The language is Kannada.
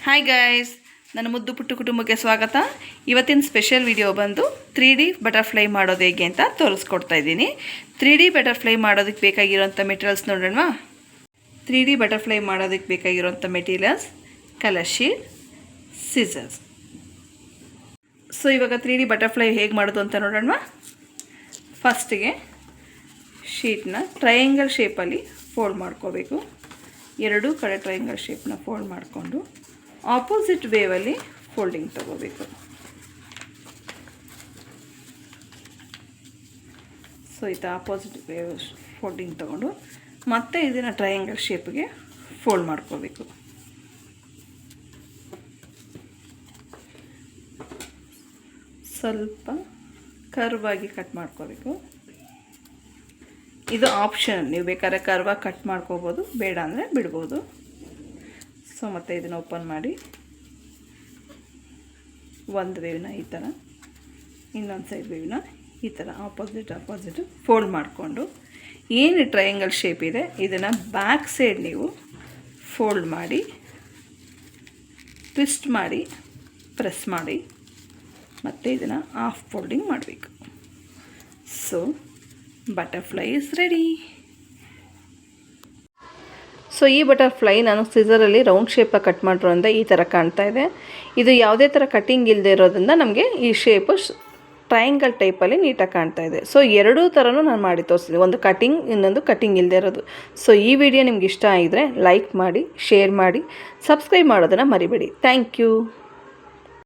ಹಾಯ್ ಗಾಯ್ಸ್, ನನ್ನ ಮುದ್ದು ಪುಟ್ಟು ಕುಟುಂಬಕ್ಕೆ ಸ್ವಾಗತ. ಇವತ್ತಿನ ಸ್ಪೆಷಲ್ ವಿಡಿಯೋ ಬಂದು 3D ಬಟರ್ಫ್ಲೈ ಮಾಡೋದು ಹೇಗೆ ಅಂತ ತೋರಿಸ್ಕೊಡ್ತಾ ಇದ್ದೀನಿ. 3D ಬಟರ್ಫ್ಲೈ ಮಾಡೋದಕ್ಕೆ ಬೇಕಾಗಿರೋಂಥ ಮೆಟೀರಿಯಲ್ಸ್ ನೋಡೋಣ. 3D ಬಟರ್ಫ್ಲೈ ಮಾಡೋದಕ್ಕೆ ಬೇಕಾಗಿರೋಂಥ materials colour sheet, scissors. So ಇವಾಗ 3D ಬಟರ್ಫ್ಲೈ ಹೇಗೆ ಮಾಡೋದು ಅಂತ ನೋಡೋಣ. ಫಸ್ಟಿಗೆ ಶೀಟ್ನ ಟ್ರಯಾಂಗಲ್ ಶೇಪಲ್ಲಿ ಫೋಲ್ಡ್ ಮಾಡ್ಕೋಬೇಕು. ಎರಡೂ ಕಡೆ ಟ್ರಯಾಂಗಲ್ ಶೇಪ್ನ ಫೋಲ್ಡ್ ಮಾಡಿಕೊಂಡು ಆಪೋಸಿಟ್ ವೇವಲ್ಲಿ ಫೋಲ್ಡಿಂಗ್ ತಗೋಬೇಕು. ಸೊ ಇದು ಆಪೋಸಿಟ್ ವೇವ್ ಫೋಲ್ಡಿಂಗ್ ತಗೊಂಡು ಮತ್ತೆ ಇದನ್ನು ಟ್ರಯಾಂಗಲ್ ಶೇಪ್ಗೆ ಫೋಲ್ಡ್ ಮಾಡ್ಕೋಬೇಕು. ಸ್ವಲ್ಪ ಕರ್ವಾಗಿ ಕಟ್ ಮಾಡ್ಕೋಬೇಕು. ಇದು ಆಪ್ಷನ್, ನೀವು ಬೇಕಾದ್ರೆ ಕರ್ವಾಗಿ ಕಟ್ ಮಾಡ್ಕೋಬೋದು, ಬೇಡ ಅಂದರೆ ಬಿಡ್ಬೋದು. ಸೊ ಮತ್ತು ಇದನ್ನು ಓಪನ್ ಮಾಡಿ ಒಂದು ವೇವ್ನ ಈ ಥರ, ಇನ್ನೊಂದು ಸೈಡ್ ವೇವ್ನ ಈ ಥರ ಆಪೋಸಿಟ್ ಫೋಲ್ಡ್ ಮಾಡಿಕೊಂಡು ಏನು ಟ್ರಯಾಂಗಲ್ ಶೇಪ್ ಇದೆ ಇದನ್ನು ಬ್ಯಾಕ್ ಸೈಡ್ ನೀವು ಫೋಲ್ಡ್ ಮಾಡಿ ಟ್ವಿಸ್ಟ್ ಮಾಡಿ ಪ್ರೆಸ್ ಮಾಡಿ ಮತ್ತು ಇದನ್ನು ಹಾಫ್ ಫೋಲ್ಡಿಂಗ್ ಮಾಡಬೇಕು. So butterfly is ready. So ಈ ಬಟರ್ಫ್ಲೈ ನಾನು ಸಿಸರಲ್ಲಿ ರೌಂಡ್ ಶೇಪಾಗಿ ಕಟ್ ಮಾಡಿರೋದ್ರಿಂದ ಈ ಥರ ಕಾಣ್ತಾ ಇದೆ. ಇದು ಯಾವುದೇ ಥರ ಕಟ್ಟಿಂಗ್ ಇಲ್ಲದೆ ಇರೋದ್ರಿಂದ ನಮಗೆ ಈ ಶೇಪು ಟ್ರಯಾಂಗಲ್ ಟೈಪಲ್ಲಿ ನೀಟಾಗಿ ಕಾಣ್ತಾ ಇದೆ. ಸೊ ಎರಡೂ ಥರನೂ ನಾನು ಮಾಡಿ ತೋರಿಸಿದೆ, ಒಂದು ಕಟ್ಟಿಂಗ್, ಇನ್ನೊಂದು ಕಟ್ಟಿಂಗ್ ಇಲ್ಲದೆ ಇರೋದು. ಸೊ ಈ ವಿಡಿಯೋ ನಿಮ್ಗೆ ಇಷ್ಟ ಆಗಿದರೆ ಲೈಕ್ ಮಾಡಿ, ಶೇರ್ ಮಾಡಿ, ಸಬ್ಸ್ಕ್ರೈಬ್ ಮಾಡೋದನ್ನು ಮರಿಬೇಡಿ. Thank you.